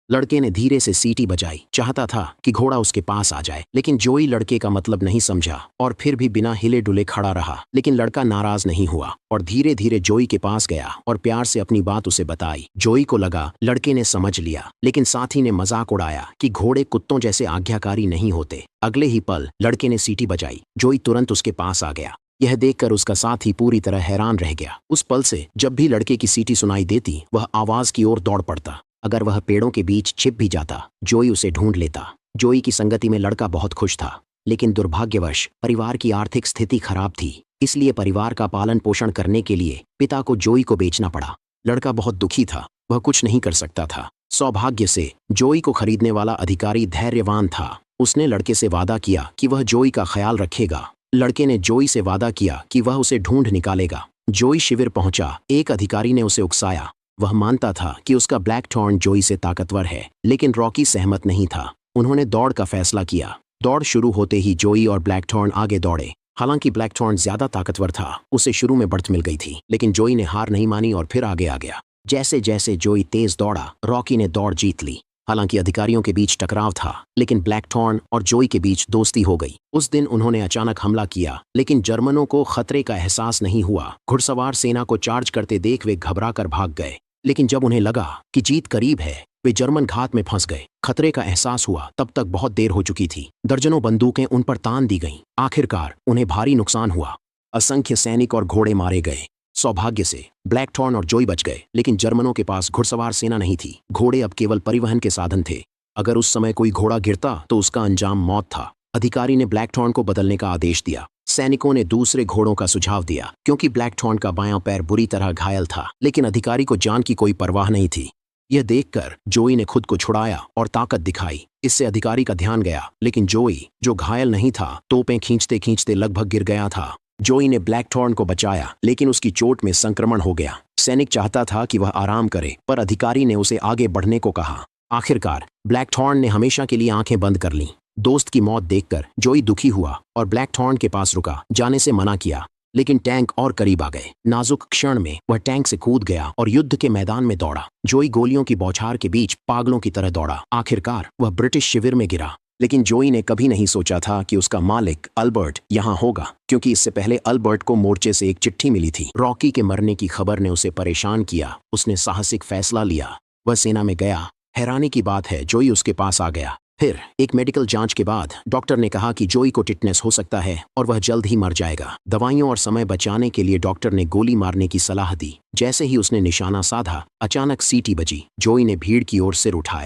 लड़के ने धीरे से सीटी बजाई, चाहता था कि घोड़ा उसके पास आ जाए, लेकिन जोई लड़के का मतलब नहीं समझा और फिर भी बिना हिले डुले खड़ा रहा। लेकिन लड़का नाराज नहीं हुआ और धीरे धीरे जोई के पास गया और प्यार से अपनी बात उसे बताई। जोई को लगा लड़के ने समझ लिया, लेकिन साथी ने मजाक उड़ाया कि घोड़े कुत्तों जैसे आज्ञाकारी नहीं होते। अगले ही पल लड़के ने सीटी बजाई, जोई तुरंत उसके पास आ गया। यह देखकर उसका साथी पूरी तरह हैरान रह गया। उस पल से जब भी लड़के की सीटी सुनाई देती, वह आवाज की ओर दौड़ पड़ता। अगर वह पेड़ों के बीच छिप भी जाता, जोई उसे ढूंढ लेता। जोई की संगति में लड़का बहुत खुश था, लेकिन दुर्भाग्यवश परिवार की आर्थिक स्थिति खराब थी, इसलिए परिवार का पालन पोषण करने के लिए पिता को जोई को बेचना पड़ा। लड़का बहुत दुखी था, वह कुछ नहीं कर सकता था। सौभाग्य से जोई को खरीदने वाला अधिकारी धैर्यवान था। उसने लड़के से वादा किया कि वह जोई का ख्याल रखेगा। लड़के ने जोई से वादा किया कि वह उसे ढूंढ निकालेगा। जोई शिविर पहुंचा। एक अधिकारी ने उसे उकसाया। वह मानता था कि उसका ब्लैकथॉर्न जोई से ताकतवर है, लेकिन रॉकी सहमत नहीं था। उन्होंने दौड़ का फैसला किया। दौड़ शुरू होते ही जोई और ब्लैकथॉर्न आगे दौड़े। हालांकि ब्लैकथॉर्न ज्यादा ताकतवर था, उसे शुरू में बढ़त मिल गई थी, लेकिन जोई ने हार नहीं मानी और फिर आगे आ गया। जैसे जैसे जोई तेज दौड़ा, रॉकी ने दौड़ जीत ली। हालांकि अधिकारियों के बीच टकराव था, लेकिन ब्लैकथॉर्न और जोई के बीच दोस्ती हो गई। उस दिन उन्होंने अचानक हमला किया, लेकिन जर्मनों को खतरे का एहसास नहीं हुआ। घुड़सवार सेना को चार्ज करते देख वे घबराकर भाग गए, लेकिन जब उन्हें लगा कि जीत करीब है, वे जर्मन घात में फंस गए। खतरे का एहसास हुआ तब तक बहुत देर हो चुकी थी। दर्जनों बंदूकें उन पर तान दी गईं। आखिरकार उन्हें भारी नुकसान हुआ। असंख्य सैनिक और घोड़े मारे गए। सौभाग्य से ब्लैकथॉर्न और जोई बच गए, लेकिन जर्मनों के पास घुड़सवार सेना नहीं थी। घोड़े अब केवल परिवहन के साधन थे। अगर उस समय कोई घोड़ा गिरता तो उसका अंजाम मौत था। अधिकारी ने ब्लैकथॉर्न को बदलने का आदेश दिया। सैनिकों ने दूसरे घोड़ों का सुझाव दिया, क्योंकि ब्लैकथॉर्न का बायां पैर बुरी तरह घायल था, लेकिन अधिकारी को जान की कोई परवाह नहीं थी। यह देखकर जोई ने खुद को छुड़ाया और ताकत दिखाई। इससे अधिकारी का ध्यान गया, लेकिन जोई, जो घायल नहीं था, तोपें खींचते खींचते लगभग गिर गया था। जोई ने ब्लैकथॉर्न को बचाया, लेकिन उसकी चोट में संक्रमण हो गया। सैनिक चाहता था कि वह आराम करे, पर अधिकारी ने उसे आगे बढ़ने को कहा। आखिरकार ब्लैकथॉर्न ने हमेशा के लिए आंखें बंद कर लीं। दोस्त की मौत देखकर जोई दुखी हुआ और ब्लैकथॉर्न के पास रुका। जाने से मना किया, लेकिन टैंक और करीब आ गए। नाजुक क्षण में वह टैंक से कूद गया और युद्ध के मैदान में दौड़ा। जोई गोलियों की बौछार के बीच पागलों की तरह दौड़ा। आखिरकार वह ब्रिटिश शिविर में गिरा, लेकिन जोई ने कभी नहीं सोचा था कि उसका मालिक अल्बर्ट यहाँ होगा, क्योंकि इससे पहले अल्बर्ट को मोर्चे से एक चिट्ठी मिली थी। रॉकी के मरने की खबर ने उसे परेशान किया। उसने साहसिक फैसला लिया। वह सेना में गया। हैरानी की बात है, जोई उसके पास आ गया। फिर एक मेडिकल जांच के बाद डॉक्टर ने कहा कि जोई को टिटनेस हो सकता है और वह जल्द ही मर जाएगा। दवाइयों और समय बचाने के लिए डॉक्टर ने गोली मारने की सलाह दी। जैसे ही उसने निशाना साधा, अचानक सीटी बजी। जोई ने भीड़ की ओर सिर उठाया।